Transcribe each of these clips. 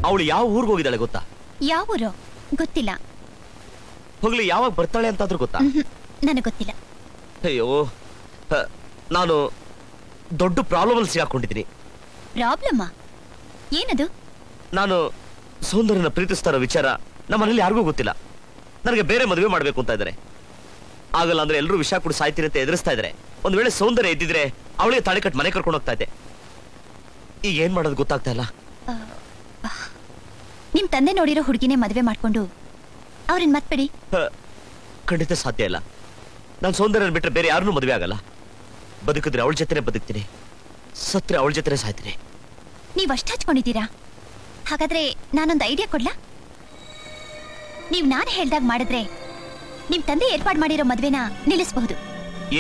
ಅವಳು ಯಾವ ಊರಿಗೆ ಹೋಗಿದ್ದಾಳೆ ಗೊತ್ತಾ? ಯಾವ ಊರು ಗೊತ್ತಿಲ್ಲ. ಹೋಗ್ಲಿ, ಯಾವಾಗ ಬರ್ತಾಳೆ ಅಂತಾದ್ರೂ ಗೊತ್ತಾ? ನನಗೆ ಗೊತ್ತಿಲ್ಲ. ಅಯ್ಯೋ, ನಾನು ದೊಡ್ಡ ಪ್ರಾಬ್ಲಮ್ ಅಲ್ಲಿ ಸಿಗಾಕೊಂಡಿದ್ದೀನಿ. ಪ್ರಾಬ್ಲಮ್ ಏನದು? ನಾನು ಸೌಂದರ್ಯನ ಪ್ರೀತಿಸ್ತಾ ಇರೋ ವಿಚಾರ ನಮ್ಮನೇಲಿ ಯಾರಿಗೂ ಗೊತ್ತಿಲ್ಲ. ನನಗೆ ಬೇರೆ ಮದುವೆ ಮಾಡ್ಬೇಕು ಅಂತ ಇದ್ದಾರೆ. ಆಗಲ್ಲ ಅಂದ್ರೆ ಎಲ್ಲರೂ ವಿಷ ಕುಡಿ ಸಾಯ್ತೀನಿ ಅಂತ ಎದುರಿಸ್ತಾ ಇದ್ದಾರೆ. ಒಂದ್ ವೇಳೆ ಸೌಂದರ್ಯ ಇದ್ದಿದ್ರೆ ಅವಳಿಗೆ ತಾಳಿ ಕಟ್ಟು ಮನೆ ಕರ್ಕೊಂಡು ಹೋಗ್ತಾ ಇದ್ದೆ. ಈಗ ಏನ್ ಮಾಡೋದು ಗೊತ್ತಾಗ್ತಾ ಇಲ್ಲ. ನಿಮ್ ತಂದೆ ನೋಡಿರೋ ಹುಡುಗಿನೇ ಮದುವೆ ಮಾಡ್ಕೊಂಡು ಅವ್ರನ್ನ ಮತ್ಬಿಡಿ. ಖಂಡಿತ ಸಾಧ್ಯ ಇಲ್ಲ. ನಾನು ಸೌಂದರ್ಯನ ಬಿಟ್ರೆ ಬೇರೆ ಯಾರನ್ನೂ ಮದುವೆ ಆಗಲ್ಲ. ಬದುಕಿದ್ರೆ ಅವಳ ಜೊತೆನೆ ಬದುಕ್ತೀನಿ, ಸತ್ರೆ ಅವಳ ಜೊತೆನೆ ಸಾಯ್ತೀನಿ. ನೀವ್ ಅಷ್ಟು ಹಚ್ಕೊಂಡಿದ್ದೀರಾ? ಹಾಗಾದ್ರೆ ನಾನೊಂದು ಐಡಿಯಾ ಕೊಡ್ಲಾ? ನೀವ್ ನಾನು ಹೇಳ್ದಾಗ ಮಾಡಿದ್ರೆ ನಿಮ್ ತಂದೆ ಏರ್ಪಾಡು ಮಾಡಿರೋ ಮದ್ವೆನ ನಿಲ್ಲಿಸಬಹುದು.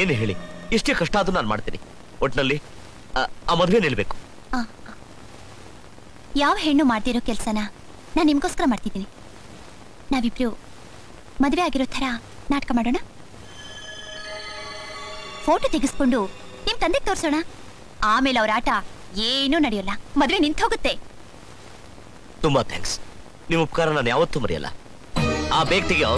ಏನು ಹೇಳಿ? ಎಷ್ಟೇ ಕಷ್ಟ ಆದ್ರೂ ನಾನು ಮಾಡ್ತೀನಿ. ಒಟ್ನಲ್ಲಿ ಆ ಮದ್ವೆ ನಿಲ್ಬೇಕು. ಯಾವ ಹೆಣ್ಣು ಮಾಡ್ತಿರೋ ಕೆಲ್ಸನ ನಾನು ನಿಮ್ಗೋಸ್ಕರ ಮಾಡ್ತಿದ್ದೀನಿ. ನಾವಿಬ್ರು ಮದ್ವೆ ಆಗಿರೋ ತರ ನಾಟಕ ಮಾಡೋಣ. ಫೋಟೋ ತೆಗೆಸ್ಕೊಂಡು ನಿಮ್ ತಂದೆಗೆ ತೋರ್ಸೋಣ. ಆಮೇಲೆ ಅವ್ರ ಆಟ ಏನೂ ನಡೆಯೋಲ್ಲ, ಮದ್ವೆ ನಿಂತು ಹೋಗುತ್ತೆ. ತುಂಬಾ ಥ್ಯಾಂಕ್ಸ್. ನಿಮ್ಮ ಉಪಕಾರ ನಾನು ಯಾವತ್ತೂ ಮರೆಯಲ್ಲ. ಆ ಬೇಗ ತೆಗಿಯೋ.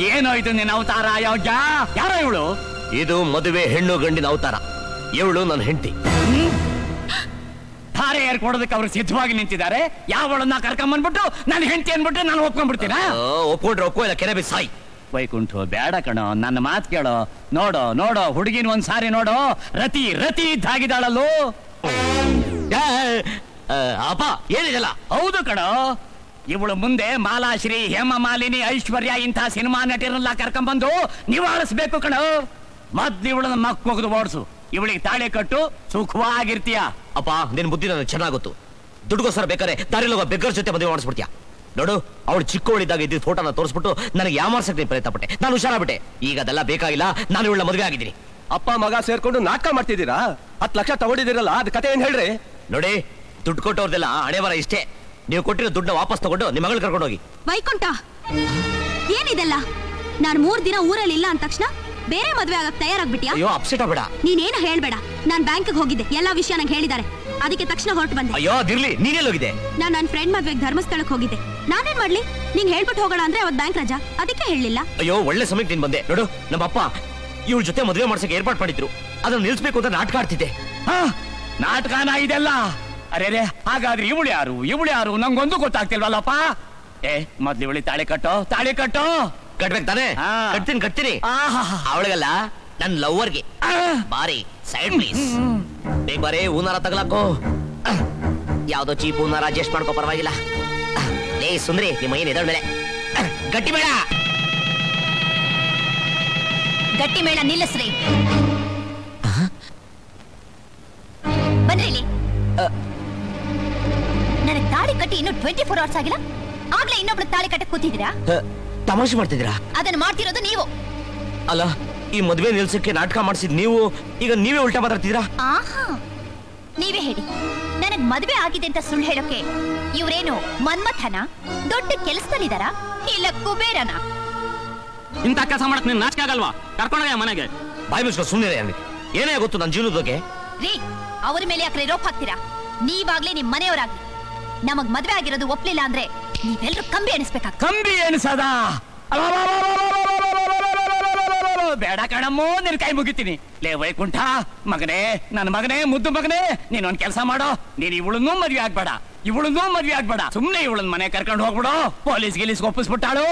ಏನೋ ಇದು ನಿನ್ನ ಅವತಾರ? ಯೋಗ್ಯ ಯಾರೋ ಇವಳು? ಇದು ಮದುವೆ ಹೆಣ್ಣು ಗಂಡಿನ ಅವತಾರ. ಇವಳು ನನ್ನ ಹೆಂಡತಿ. ಧಾರೆ ಏರ್ಕೊಡೋದಕ್ಕೆ ಅವ್ರು ಸಿದ್ಧವಾಗಿ ನಿಂತಿದ್ದಾರೆ. ಯಾವಳನ್ನ ಕರ್ಕೊಂಬಂದ್ಬಿಟ್ಟು ನನ್ನ ಹೆಂಡತಿ ಅನ್ಬಿಟ್ರೆ ನಾನು ಒಪ್ಕೊಂಡ್ಬಿಡ್ತೀನ? ಒಪ್ಕೊಂಡ್ರೆ ಒಪ್ಪೋ, ಇಲ್ಲ ಕೆರೆ ಬಿ ಸಾಯಿ. ವೈಕುಂಠು ಬೇಡ ಕಣೋ, ನನ್ನ ಮಾತು ಕೇಳೋ. ನೋಡೋ ನೋಡೋ ಹುಡುಗಿನ ಒಂದ್ಸಾರಿ ನೋಡೋ, ರತಿ ರತಿ ಇದ್ದಾಗಿದ್ದಾಳಲ್ಲೋ. ಅಪ್ಪ ಏನಿದೆಲ್ಲ? ಹೌದು ಕಣೋ, ಇವಳು ಮುಂದೆ ಮಾಲಾಶ್ರೀ, ಹೇಮಮಾಲಿನಿ, ಐಶ್ವರ್ಯ ಇಂಥ ಸಿನಿಮಾ ನಟಿರನ್ನ ಕರ್ಕೊಂಡ್ಬಂದು ನಿವಾಳಿಸ್ಬೇಕು ಕಣೋ. ಮೊದ್ಲು ಇವಳನ್ನ ಮಕ್ಕೋಗದು ಓಡಿಸು, ಇವಳಿಗೆ ತಾಳೆ ಕಟ್ಟು, ಸುಖವಾಗಿರ್ತೀಯ. ಅಪ್ಪ ನಿನ್ ಬುದ್ಧಿ ನನಗೆ ಚೆನ್ನಾಗೊತ್ತು. ದುಡ್ಗೋಸ್ಕರ ಬೇಕಾರೆ ದಾರಿಲೋಗ ಬೆಗ್ಗರ್ ಜೊತೆ ಮದುವೆ ಮಾಡಿಸ್ಬಿಡ್ತೀಯ. ನೋಡು, ಅವಳು ಚಿಕ್ಕವಳಿದ್ದಾಗ ಇದ್ದ ಫೋಟೋನ ತೋರಿಸ್ಬಿಟ್ಟು ನನಗೆ ಯಾಮಾರ್ಸಕ್ಕೆ ನೀನು ಪ್ರಯತ್ನ ಪಟ್ಟೆ. ನಾನು ಹುಷಾರಾಗ್ಬಿಟ್ಟೆ. ಈಗ ಅದೆಲ್ಲ ಬೇಕಾಗಿಲ್ಲ. ನಾನು ಇವಳ ಮದುವೆ ಆಗಿದ್ದೀನಿ. ಅಪ್ಪ ಮಗ ಸೇರ್ಕೊಂಡು ನಾಟಕ ಮಾಡ್ತಿದ್ದೀರಾ? 10 ಲಕ್ಷ ತಗೊಂಡಿದ್ದೀರಲ್ಲ, ಅದ್ ಕತೆ ಏನ್ ಹೇಳ್ರಿ? ನೋಡಿ, ದುಡ್ಡು ಕೊಟ್ಟವ್ರದೆಲ್ಲ ಹಣೆ ಬರ ಇಷ್ಟೇ. ನೀವು ಕೊಟ್ಟಿರೋ ದುಡ್ಡನ್ನ ವಾಪಸ್ ತಗೊಂಡು ನಿಮ್ಮ ಮಗಳು ಕರ್ಕೊಂಡು ಹೋಗಿ. ವೈಕುಂಠ, ಏನಿದೆಲ್ಲ? ನಾನು 3 ದಿನ ಊರಲ್ಲಿ ಇಲ್ಲ ಅಂದ ತಕ್ಷಣ ಬೇರೆ ಮದ್ವೆ ಆಗಕ್ ತಯಾರಾಗ್ಬಿಟ್ಯಾ? ಅಯ್ಯೋ, ಅಪ್ಸೆಟ್ ಆಗ್ಬೇಡ. ನೀನೇನು ಹೇಳ್ಬೇಡ. ನಾನ್ ಬ್ಯಾಂಕ್ಗೆ ಹೋಗಿದ್ದೆ, ಎಲ್ಲಾ ವಿಷಯ ನಂಗೆ ಹೇಳಿದ್ದಾರೆ. ಅದಕ್ಕೆ ತಕ್ಷಣ ಹೊರಟು ಬಂದೆ. ಅಯ್ಯೋ ಅದಿರ್ಲಿ, ನೀನೆಲ್ಲ ಹೋಗಿದೆ? ನಾನು ನನ್ನ ಫ್ರೆಂಡ್ ಮದ್ವೆಗೆ ಧರ್ಮಸ್ಥಳಕ್ಕೆ ಹೋಗಿದ್ದೆ. ನಾನೇನ್ ಮಾಡ್ಲಿ? ನಿಂಗೆ ಹೇಳ್ಬಿಟ್ಟು ಹೋಗೋಣ ಅಂದ್ರೆ ಅವತ್ತು ಬ್ಯಾಂಕ್ ರಜಾ, ಅದಕ್ಕೆ ಹೇಳಲಿಲ್ಲ. ಅಯ್ಯೋ, ಒಳ್ಳೆ ಸಮಯಕ್ಕೆ ನೀನ್ ಬಂದೆ. ನೋಡು, ನಮ್ಮಪ್ಪ ಇವಳ ಜೊತೆ ಮದುವೆ ಮಾಡ್ಸಕ್ಕೆ ಏರ್ಪಾಡು ಮಾಡಿದ್ರು. ಅದನ್ನ ನಿಲ್ಸ್ಬೇಕು ಅಂತ ನಾಟಕ ಆಡ್ತಿದ್ದೆ. ನಾಟಕನ ಇದೆಲ್ಲ? ಅರೆ, ಹಾಗಾದ್ರೆ ಇವಳು ಯಾರು ನಂಗೊಂದು ಗೊತ್ತಾಗ್ತಿಲ್ವಲ್ಲಪ್ಪ. ಮೊದ್ಲು ಇವಳಿ ತಾಳಿ ಕಟ್ಟೋ, ತಾಳಿ ಕಟ್ಟೋ. ಕಟ್ಬೇಕು ತಾನೆ? ಕಟ್ತೀನಿ. ಅವಳಿಗಲ್ಲ, ನನ್ ಲವ್ವರ್ಗೆ. ಬಾರಿ ಸೈಡ್ ಪ್ಲೀಸ್. ಬೇಗ ಬಾರಿ, ಹೂನಾರ ತಗಲಾಕೋ. ಯಾವ್ದೋ ಚೀಪ್ ಹೂನಾರ ಅಡ್ಜಸ್ಟ್ ಮಾಡ್ಕೋ, ಪರವಾಗಿಲ್ಲ. ಲೇ ಸುಂದ್ರಿ, ನಿಮ್ಮ ಏನ್ ಎದಳ ಮೇಲೆ ಗಟ್ಟಿ ಬೇಡ. ಗಟ್ಟಿ ಮೇಳ ನಿಲ್ಲಿಸ್ರಿ. ಬನ್ರಿ ಇಲ್ಲಿ. ನನಗೆ ತಾಳಿ ಕಟ್ಟಿ ಇನ್ನು 24 ಅವರ್ಸ್ ಆಗಿಲ್ಲ, ಆಗ್ಲೇ ಇನ್ನೊಬ್ಳು ತಾಳಿ ಕಟ್ಟಕ್ ಕೂತಿದ್ದೀರಾ? ತಮಾಷೆ ಮಾಡ್ತಿದ್ದೀರಾ? ಅದನ್ನ ಮಾಡ್ತಿರೋದು ನೀವು. ಅಲ್ಲ, ಈ ಮದ್ವೆ ನಿಲ್ಸಕ್ಕೆ ನಾಟಕ ಮಾಡಿಸಿದ್ ನೀವು, ಈಗ ನೀವೇ ಉಲ್ಟಾ ಮಾತಾಡ್ತಿದ್ದೀರಾ. ಆಹಾ, ನೀವೇ ಹೇಳಿ. ನನಗ್ ಮದ್ವೆ ಆಗಿದೆ ಅಂತ ಸುಳ್ಳು ಹೇಳೋಕೆ ಇವ್ರೇನು ಮನ್ಮಥನ? ದೊಡ್ಡ ಕೆಲಸದಲ್ಲಿದಾರ, ಇಲ್ಲ ಕುಬೇರನ? ಇಂಥ ಕೆಲಸ ಮಾಡಕ್ ನೀನ್ ನಾಚಿಕೆ ಆಗಲ್ವಾ? ಕರ್ಕೊಂಡೋಗ ಮನೆಗೆ. ಬಾಯಿ ಮುಚ್ಕೊ ಸುಮ್ಮನೆ. ಏನೇ ಗೊತ್ತು ನನ್ನ ಜೀವನದ ಬಗ್ಗೆ? ರೀ, ಅವ್ರ ಮೇಲೆ ಯಾಕ್ರೆ ರೋಪ್ ಹಾಕ್ತೀರಾ? ನೀವಾಗ್ಲಿ ನಿಮ್ ಮನೆಯವರಾಗ್ಲಿ ನಮಗ್ ಮದ್ವೆ ಆಗಿರೋದು ಒಪ್ಲಿಲ್ಲ ಅಂದ್ರೆ ನೀವೆಲ್ರೂ ಕಂಬಿ ಎಣಿಸ್ಬೇಕಾಗ್ತದೆ. ಕಂಬಿ ಎಣಿಸದ? ಬೇಡ ಕಣಮ್ಮೋ, ನಿನ್ ಕೈ ಮುಗಿತೀನಿ. ಲೇ ವೈಕುಂಠ ಮಗನೇ, ನನ್ನ ಮಗನೇ, ಮುದ್ದು ಮಗನೇ, ನೀನೊಂದ್ ಕೆಲಸ ಮಾಡೋ. ನೀನ್ ಇವಳನ್ನೂ ಮದ್ವೆ ಆಗ್ಬೇಡ. ಸುಮ್ನೆ ಇವಳನ್ ಮನೆ ಕರ್ಕೊಂಡು ಹೋಗ್ಬಿಡು. ಪೊಲೀಸ್ ಗಿಲೀಸ್ ಒಪ್ಪಿಸ್ಬಿಟ್ಟಾಳು.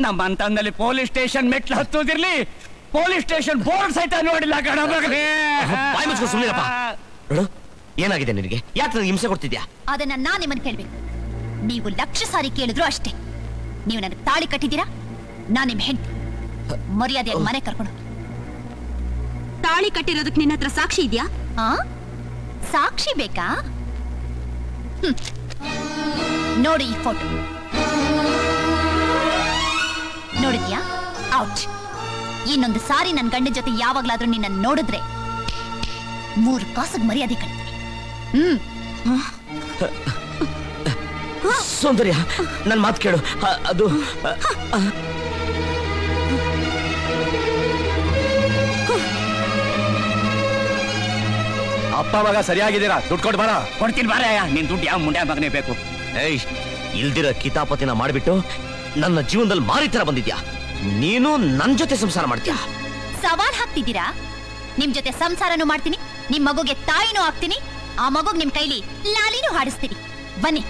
ನಮ್ಮ ಅಂತಂದಲ್ಲಿ ಪೊಲೀಸ್ ಸ್ಟೇಷನ್ ಮೆಟ್ಲು ಹತ್ತೋದಿರ್ಲಿ, ಪೊಲೀಸ್ ಸ್ಟೇಷನ್ ಬೋರ್ಡ್ ಸಹಿತ ನೋಡಿಲ್ಲ ಕಣ ಮಗನೇ. ಬಾಯಿ ಮುಚ್ಕೊ ಸುಮ್ಮನಿರಪ್ಪ. ನೋಡು, ಏನಾಗಿದೆ ನಿನಗೆ? ಯಾಕೆ ನನಗೆ ಹಿಂಸೆ ಕೊಡ್ತಿದ್ಯಾ? ಅದನ್ನ ನಾನ್ ನಿಮ್ಮನ್ನ ಕೇಳ್ಬೇಕು. ನೀವು 1,00,000 ಸಾರಿ ಕೇಳಿದ್ರು ಅಷ್ಟೇ. ನೀವು ನನಗೆ ತಾಳಿ ಕಟ್ಟಿದ್ದೀರಾ, ನಾನ್ ನಿಮ್ ಹೆಂಡತಿ. ಮರ್ಯಾದೆಯಾಗಿ ಮನೆ ಕರ್ಕೊಂಡು. ತಾಳಿ ಕಟ್ಟಿರೋದಕ್ಕೆ ನಿನ್ನ ಹತ್ರ ಸಾಕ್ಷಿ ಇದೆಯಾ? ಸಾಕ್ಷಿ ಬೇಕಾ? ನೋಡಿ ಈ ಫೋಟೋ. ನೋಡಿದ್ಯಾ? ಔಟ್. ಇನ್ನೊಂದು ಸಾರಿ ನನ್ನ ಗಂಡ ಜೊತೆ ಯಾವಾಗ್ಲಾದ್ರೂ ನಿನ್ನ ನೋಡಿದ್ರೆ 3 ಕಾಸಿಗೆ ಮರ್ಯಾದೆ ಕಟ್ತೀನಿ. ಸೌಂದರ್ಯ ನನ್ ಮಾತು ಕೇಳು. ಅದು ಅಪ್ಪ ಮಗ ಸರಿಯಾಗಿದ್ದೀರಾ? ದುಡ್ಡು ಕೊಟ್ಟು ಬರ. ಕೊಡ್ತೀನಿ ಬಾರಯ್ಯ. ನಿನ್ ದುಡ್ಡು ಯಾವ ಮುಂಡೆ ಮಗನೇ ಬೇಕು? ಏಯ್, ಇಲ್ದಿರೋ ಕಿತಾಪತಿನ ಮಾಡ್ಬಿಟ್ಟು ನನ್ನ ಜೀವನದಲ್ಲಿ ಮಾರಿ ತರ ಬಂದಿದ್ಯಾ. ನೀನು ನನ್ ಜೊತೆ ಸಂಸಾರ ಮಾಡ್ತೀಯಾ? ಸವಾಲ್ ಹಾಕ್ತಿದ್ದೀರಾ? ನಿಮ್ ಜೊತೆ ಸಂಸಾರನೂ ಮಾಡ್ತೀನಿ, ನಿಮ್ ಮಗುಗೆ ತಾಯಿನೂ ಆಗ್ತೀನಿ, ಆ ಮಗುಗ್ ನಿಮ್ ಕೈಲಿ ಲಾಲಿನೂ ಹಾಡಿಸ್ತೀನಿ. ಬನ್ನಿ.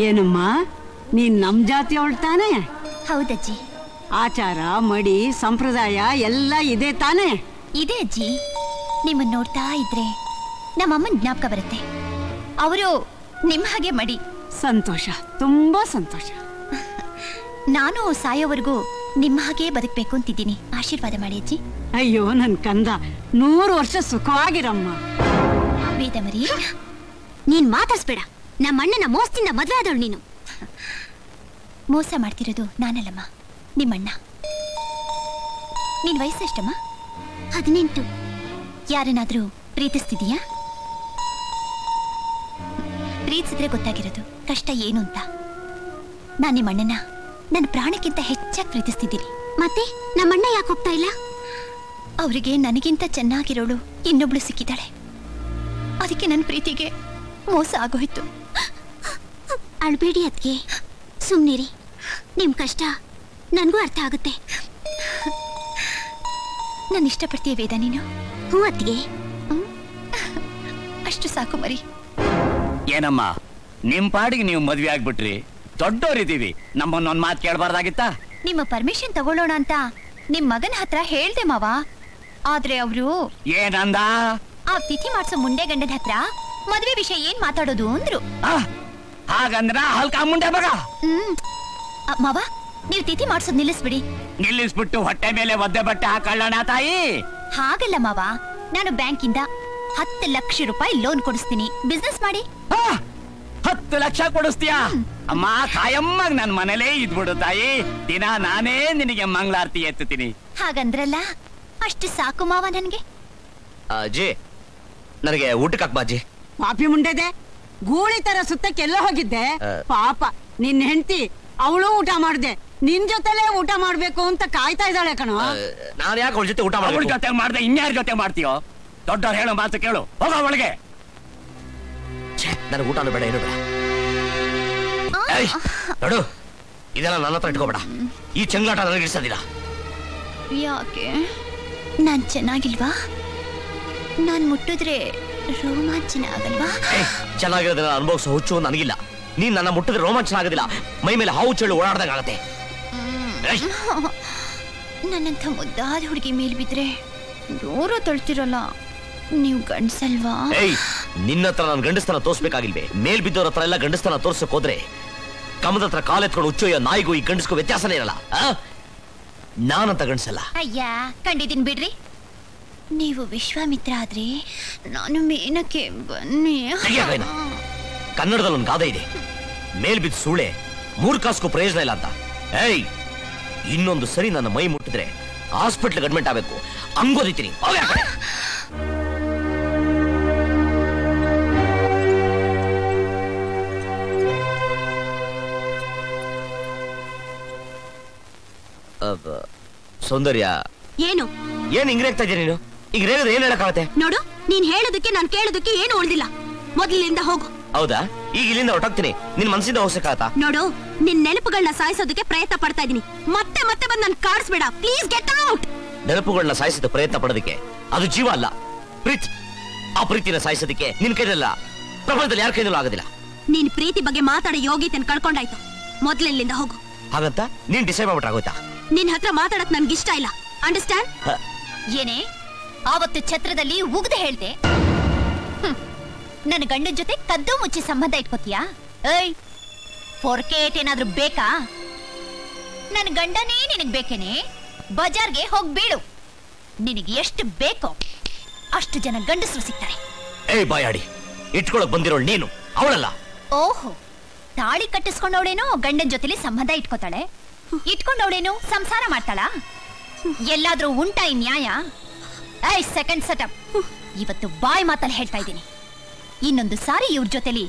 ಏನಮ್ಮ, ನೀನ್ ನಮ್ ಜಾತಿ ತಾನೆ? ಹೌದಜ್ಜಿ. ಆಚಾರ ಮಡಿ ಸಂಪ್ರದಾಯ ಎಲ್ಲ ಇದೆ ತಾನೆ? ಇದೆ ಅಜ್ಜಿ. ನಿಮ್ಮನ್ನ ನೋಡ್ತಾ ಇದ್ರೆ ನಮ್ಮಮ್ಮನ ಜ್ಞಾಪಕ ಬರುತ್ತೆ. ಅವರು ನಿಮ್ಮ ಹಾಗೆ ಮಡಿ. ಸಂತೋಷ, ತುಂಬಾ ಸಂತೋಷ. ನಾನು ಸಾಯೋವರೆಗೂ ನಿಮ್ಮ ಹಾಗೆ ಬದುಕಬೇಕು ಅಂತಿದ್ದೀನಿ. ಆಶೀರ್ವಾದ ಮಾಡಿ ಅಜ್ಜಿ. ಅಯ್ಯೋ ನನ್ ಕಂದ, 100 ವರ್ಷ ಸುಖವಾಗಿರಮ್ಮ. ವೇದಮರಿ, ನೀನ್ ಮಾತಾಡ್ಸ್ಬೇಡ. ನಮ್ಮ ಅಣ್ಣನ ಮೋಸದಿಂದ ಮದ್ವೆ ಆದವಳು ನೀನು. ಮೋಸ ಮಾಡ್ತಿರೋದು ನಾನಲ್ಲಮ್ಮ, ನಿಮ್ಮಣ್ಣ. ನಿನ್ ವಯಸ್ಸೆಷ್ಟಮ್ಮ? 18. ಯಾರನ್ನಾದ್ರೂ ಪ್ರೀತಿಸ್ತಿದೀಯಾ? ಪ್ರೀತಿಸಿದ್ರೆ ಗೊತ್ತಾಗಿರೋದು ಕಷ್ಟ ಏನು ಅಂತ. ನಾನ್ ನಿಮ್ಮಣ್ಣನ ನನ್ನ ಪ್ರಾಣಕ್ಕಿಂತ ಹೆಚ್ಚಾಗಿ ಪ್ರೀತಿಸ್ತಿದ್ದೀನಿ. ಮತ್ತೆ ನಮ್ಮಣ್ಣ ಯಾಕೆ ಹೋಗ್ತಾ ಇಲ್ಲ? ಅವರಿಗೆ ನನಗಿಂತ ಚೆನ್ನಾಗಿರೋಳು ಇನ್ನೊಬ್ಳು ಸಿಕ್ಕಿದ್ದಾಳೆ. ಅದಕ್ಕೆ ನನ್ನ ಪ್ರೀತಿಗೆ ಮೋಸ ಆಗೋಯ್ತು. ಅಳ್ಬೇಡಿ ಅದ್ಗೆ, ಸುಮ್ನಿರಿ. ನಿಮ್ ಕಷ್ಟ ನನ್ಗೂ ಅರ್ಥ ಆಗುತ್ತೆ. ನಾನು ಇಷ್ಟಪಡ್ತೀಯ ವೇದ ನೀನು? ಹ್ಞೂ ಅದ್ಗೆ. ಅಷ್ಟು ಸಾಕು ಮರಿ. ಏನಮ್ಮ, ನಿಮ್ ಪಾಡಿಗೆ ನೀವು ಮದ್ವೆ ಆಗ್ಬಿಟ್ರಿ, ದೊಡ್ಡವರಿದ್ದೀವಿ, ನಮ್ಮನ್ನೊಂದ್ ಮಾತು ಕೇಳಬಾರ್ದಾಗಿತ್ತ? ನಿಮ್ಮ ಪರ್ಮಿಷನ್ ತಗೊಳ್ಳೋಣ ಅಂತ ನಿಮ್ ಮಗನ ಹತ್ರ ಹೇಳ್ದೆ ಮಾವ. ಆದ್ರೆ ಅವರು ಏನಂದ? ಆ ತಿಥಿ ಮಾಡ್ಸೋ ಮುಂಡೆ ಗಂಡನ ಹತ್ರ ಮದ್ವೆ ವಿಷಯ ಏನ್ ಮಾತಾಡೋದು ಅಂದ್ರು. ಹಾಗಂದ್ರ ಹಲ್ಕ ಮುಂಡೆ ಮಗ. ಮಾವ, ನೀವು ತಿಥಿ ಮಾಡ್ಸೋದ್ ನಿಲ್ಲಿಸ್ಬಿಡಿ. ನಿಲ್ಲಿಸ್ಬಿಟ್ಟು ಹೊಟ್ಟೆ ಮೇಲೆ ಒದ್ದೆ ಬಟ್ಟೆ ಹಾಕೊಳ್ಳೋಣ ತಾಯಿ? ಹಾಗಲ್ಲ ಮಾವ, ನಾನು ಬ್ಯಾಂಕಿಂದ 10 ಲಕ್ಷ ರೂಪಾಯಿ ಲೋನ್ ಕೊಡಿಸ್ತೀನಿ, ಬಿಸ್ನೆಸ್ ಮಾಡಿ. 10 ಲಕ್ಷ ಕೊಡಿಸ್ತೀಯಾ? ಅಮ್ಮ ಕಾಯಮ್ಮ ನನ್ ಮನೇಲೇ ಇದ್ಬಿಡು ತಾಯಿ. ದಿನ ನಾನೇ ನಿನಗೆ ಮಂಗಳಾರತಿ ಎತ್ತುತ್ತೀನಿ. ಹಾಗಂದ್ರಲ್ಲ, ಅಷ್ಟು ಸಾಕು ಮಾವ ನನ್ಗೆ. ಅಜ್ಜಿ, ನನಗೆ ಊಟಕ್ಕೆ ಹಾಕ್ಬಾ ಅಜ್ಜಿ. ಪಾಪಿ ಮುಂಡೆದೆ, ಗೂಳಿ ತರ ಸುತ್ತಕ್ಕೆಲ್ಲ ಹೋಗಿದ್ದೆ. ಪಾಪ ನಿನ್ ಹೆಂಡತಿ, ಅವಳು ಊಟ ಮಾಡ್ದೆ, ನಿನ್ ಜೊತೆಲೇ ಊಟ ಮಾಡ್ಬೇಕು ಅಂತ ಕಾಯ್ತಾ ಇದ್ದಾಳೆ ಕಣೋ. ನಾನು ಯಾಕೆ ಅವಳ ಜೊತೆ ಊಟ ಅವಳ ಮಾಡ್ಬೇಕು? ಜೊತೆ ಮಾಡ್ದೆ ಇನ್ಯಾರ ಜೊತೆ ಮಾಡ್ತೀಯೋ? ದೊಡ್ಡವ್ರು ಹೇಳೋ ಮಾತು ಕೇಳು, ಹೋಗ ಒಳಗೆ. ನನಗೆ ಊಟನೂ ಬೇಡ, ಏನು ಬೇಡ. ನೋಡು, ಇದೆಲ್ಲ ನನ್ನ ಹತ್ರ ಇಟ್ಕೋಬೇಡ. ಈ ಚೆಂಗ್ಲಾಟ ನನಗೆ ಇಡ್ಸೋದಿಲ್ಲ. ಯಾಕೆ? ನಾನ್ ಚೆನ್ನಾಗಿಲ್ವಾ? ನಾನ್ ಮುಟ್ಟಿದ್ರೆ ರೋಮಾಂಚನ ಆಗಲ್ವಾ? ಚೆನ್ನಾಗಿರೋದನ್ನ ಅನುಭವಿಸೋ ಹುಚ್ಚು ನನಗಿಲ್ಲ. ನೀನ್ ನನ್ನ ಮುಟ್ಟಿದ್ರೆ ರೋಮಾಂಚನ ಆಗೋದಿಲ್ಲ, ಮೈ ಮೇಲೆ ಹಾವು ಚೇಳು ಓಡಾಡ್ದಂಗ ಆಗತ್ತೆ. ನನ್ನಂಥ ಮುದ್ದಾದ ಹುಡುಗಿ ಮೇಲ್ ಬಿದ್ರೆ ದೂರ ತೊಳ್ತಿರಲ್ಲ, ನೀವು ಗಂಡ್ಸಲ್ವಾ? ನಿನ್ನ ಹತ್ರ ನಾನು ಗಂಡಸ್ತನ ತೋರ್ಸ್ಬೇಕಾಗಿಲ್ವೇ? ಮೇಲ್ ಬಿದ್ದವ್ರ ಹತ್ರ ಎಲ್ಲ ಗಂಡಸ್ತನ ತೋರ್ಸಕ್ ಹೋದ್ರೆ ಕಮದ ಹತ್ರ ಕಾಲೆತ್ಕೊಂಡು ಹುಚ್ಚೋಯ್ಯೋ ನಾಯಿಗೂ ಈ ಗಂಡಸ್ಗೂ ವ್ಯತ್ಯಾಸನೇ ಇರಲ್ಲ. ನಾನಂತ ಗಂಡಸಲ್ಲ. ಅಯ್ಯ, ಕಂಡಿದ್ದೀನಿ ಬಿಡ್ರಿ. ನೀವು ವಿಶ್ವಾಮಿತ್ರ ಆದ್ರೆ ನಾನು ಮೇನಕ್ಕೆ ಬನ್ನಿ. ಕನ್ನಡದಲ್ಲಿ ಒಂದು ಗಾದೆ ಇದೆ, ಮೇಲ್ ಬಿದ್ದ ಸೂಳೆ 3 ಕಾಸ್ಗೂ ಪ್ರಯೋಜನ ಇಲ್ಲ ಅಂತ. ಇನ್ನೊಂದು ಸರಿ ನನ್ನ ಮೈ ಮುಟ್ಟಿದ್ರೆ ಹಾಸ್ಪಿಟ್ಲ್ ಅಡ್ಮಿಟ್ ಆಗಬೇಕು, ಹಂಗೋದಿತೀನಿ. ಸೌಂದರ್ಯ, ಏನು ಏನ್ ಹಿಂಗ್ ರೇಗ್ತಾ ಇದೀಯ ನೀನು? ಈಗ ರೇಗಿದ್ರೆ ಏನ್ ಹೇಳಕ್ಕಾಗತ್ತೆ? ನೋಡು, ನೀನ್ ಹೇಳೋದಕ್ಕೆ ನಾನು ಕೇಳೋದಕ್ಕೆ ಏನು ಉಳಿದಿಲ್ಲ. ಮೊದಲಿನಿಂದ ಹೋಗು. ಹೌದಾ? ಈಗ ಇಲ್ಲಿಂದ ಹೊರಟೋಗ್ತೀನಿ. ನಿನ್ ಮನಸ್ಸಿಂದ ಹೋಗ್ಸಕ್ಕಾಗತ್ತಾ? ನೋಡು, ನಿನ್ ನೆನಪುಗಳನ್ನ ಸಾಯಿಸೋದಕ್ಕೆ ಪ್ರಯತ್ನ ಪಡ್ತಾ ಇದೀನಿ. ಮತ್ತೆ ಮತ್ತೆ ಬಂದು ನನ್ ಕಾಡಿಸ್ಬೇಡ ಪ್ಲೀಸ್. Get out. ನೆನಪುಗಳನ್ನ ಸಾಯಿಸೋದು ಪ್ರಯತ್ನ ಪಡೋದಕ್ಕೆ ಅದು ಜೀವ ಅಲ್ಲ, ಪ್ರೀತಿ. ಆ ಪ್ರೀತಿನ ಸಾಯಿಸೋದಕ್ಕೆ ನಿನ್ ಕೈಯಲ್ಲ, ಪ್ರಪಂಚದಲ್ಲಿ ಯಾರ ಕೈನಲ್ಲೂ ಆಗೋದಿಲ್ಲ. ನೀನ್ ಪ್ರೀತಿ ಬಗ್ಗೆ ಮಾತಾಡೋ ಯೋಗ್ಯತೆಯನ್ನು ಕಳ್ಕೊಂಡಾಯ್ತು. ಮೊದಲಿನಿಂದ ಹೋಗು. ಹಾಗಂತ ನೀನ್ ಡಿಸೈಡ್ ಮಾಡ್ಬಿಟ್ಟಾಗೋಯ್ತಾ? ನಿನ್ ಹತ್ರ ಮಾತಾಡಕ್ ನನ್ಗೆ ಇಷ್ಟ ಇಲ್ಲ. ಅಂಡರ್ಸ್ಟ್ಯಾಂಡ್? ಏನೇ ಆವತ್ತು ಛತ್ರದಲ್ಲಿ ಉಗ್ದು ಹೇಳ್ದೆ, ನನ್ನ ಗಂಡನ ಜೊತೆ ಕದ್ದು ಮುಚ್ಚಿ ಸಂಬಂಧ ಇಟ್ಕೋತೀಯಾ? ಏಯ್, 4K ಏನಾದ್ರೂ ಬೇಕಾ? ನನ್ನ ಗಂಡನೇ ನಿನಗ್ ಬೇಕೇನೆ? ಬಜಾರ್ಗೆ ಹೋಗ್ ಬೀಳು. ನಿನಗೆ ಎಷ್ಟು ಬೇಕೋ ಅಷ್ಟು ಜನ ಗಂಡಸರು ಸಿಗ್ತಾರೆ. ಏಯ್ ಬಾಯಾಡಿ, ಇಟ್ಕೊಳಕ್ ಬಂದಿರೋಳು ನೀನು, ಅವಳಲ್ಲ. ಓಹೋ, ತಾಳಿ ಕಟ್ಟಿಸ್ಕೊಂಡವಳೇನೋ ಗಂಡನ ಜೊತೆಲಿ ಸಂಬಂಧ ಇಟ್ಕೋತಾಳೆ, ಇಟ್ಕೊಂಡವಳೇನು ಸಂಸಾರ ಮಾಡ್ತಾಳ? ಎಲ್ಲಾದ್ರೂ ಉಂಟಾ ಈ ನ್ಯಾಯ? ಐ ಸೆಕೆಂಡ್ ಸೆಟಪ್, ಇವತ್ತು ಬಾಯ್ ಮಾತಲ್ಲಿ ಹೇಳ್ತಾ ಇದ್ದೀನಿ. ಇನ್ನೊಂದು ಸಾರಿ ಇವ್ರ ಜೊತೆಲಿ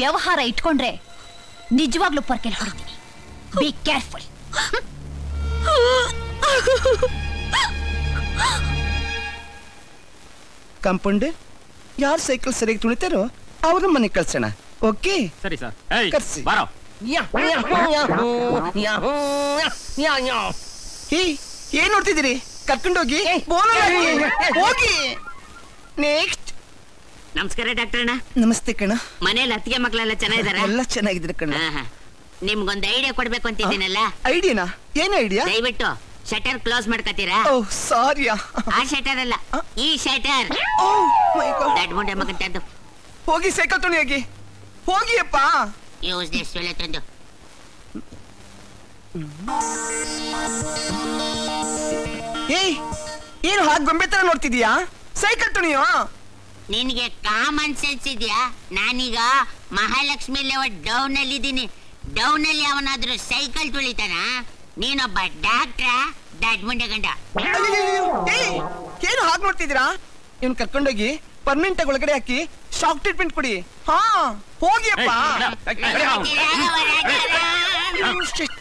ವ್ಯವಹಾರ ಇಟ್ಕೊಂಡ್ರೆ ನಿಜವಾಗ್ಲೂ ಪರ್ಕೆಲ್ ಹೊಡಿತೀನಿ. Be careful. ಕಾಂಪೌಂಡ್ ಯಾರು ಸೈಕಲ್ ಸರಿಯಾಗಿ ತುಳಿತಾರೋ ಅವ್ರ ಮನೆಗೆ ಕಳ್ಸೋಣ. ಓಕೆ ಸರಿ ಸರ್. ಕರ್ಸಿ. ಬಾರೋ. ಏನ್ ನೋಡ್ತಿದ್ದೀರಿ? ಕರ್ಕೊಂಡೋಗಿ ಹೋಗಿ. ನೆಕ್ಸ್ಟ್. ನಮಸ್ಕಾರ ಡಾಕ್ಟರ್ ಅಣ್ಣ. ನಮಸ್ತೆ ಕಣ. ಮನೇಲಿ ಅತ್ತಿಗೆ ಮಕ್ಕಳೆಲ್ಲ ಚೆನ್ನಾಗಿದಾರ? ಎಲ್ಲ ಚೆನ್ನಾಗಿದ್ರೆ ಕಣ. ನಿಮ್ಗೊಂದು ಐಡಿಯಾ ಕೊಡ್ಬೇಕು ಅಂತಿದ್ದೀನಲ್ಲ. ಐಡಿಯಾನಾ? ಏನ್ ಐಡಿಯಾ? ದಯವಿಟ್ಟು ಶಟರ್ ಕ್ಲೋಸ್ ಮಾಡ್ಕತ್ತೀರಾ? ಓ ಸಾರಿಯಾ. ಆ ಶಟರ್ ಅಲ್ಲ, ಈ ಶಟರ್. ಓ ಮೈ ಗಾಡ್. ದಡ್ ಮುಂಡೆ ಮಗಂತದ್ದು. ಹೋಗಿ ಸೈಕಲ್ ತುಳಿ ಹೋಗಿ. ಹೋಗಿ ಅಪ್ಪ. ಯೂಸ್ ದಿಸ್ ಒಳ್ಳೆ ತಂದು. ಏಯ್, ಏನು ಹಾಗೆ ಗೊಂಬೆ ತರ ನೋಡ್ತಿದೀಯಾ? ಸೈಕಲ್ ತುಳಿಯೋ. ನಿನ್ಗೆ ಕಾಮನ್ ಸೆನ್ಸ್ ಇದೆಯಾ? ನಾನೀಗ ಮಹಾಲಕ್ಷ್ಮಿ ಲೆವೆಲ್ ಡೌನ್ ಅಲ್ಲಿ ಇದ್ದೀನಿ. ಡೌನ್ ಅಲ್ಲಿ ಅವನಾದ್ರೂ ಸೈಕಲ್ ತುಳಿತಾನ? ನೀನೊಬ್ಬ ಡಾಕ್ಟ್ರ? ದಡ್ ಮುಂಡೆ ಗಂಡ. ಏಯ್, ಏನು ಹಾಗೆ ನೋಡ್ತಿದ್ದೀರಾ? ಇವ್ನು ಕರ್ಕೊಂಡೋಗಿ ಪರ್ಮನೆಂಟ್ ಆಗಿ ಒಳಗಡೆ ಹಾಕಿ ಶಾಕ್ ಟ್ರೀಟ್ಮೆಂಟ್ ಕೊಡಿ. ಹಾ ಹೋಗಿ ಅಪ್ಪ. ರಾಘವ, ರಾಘವ. Shit.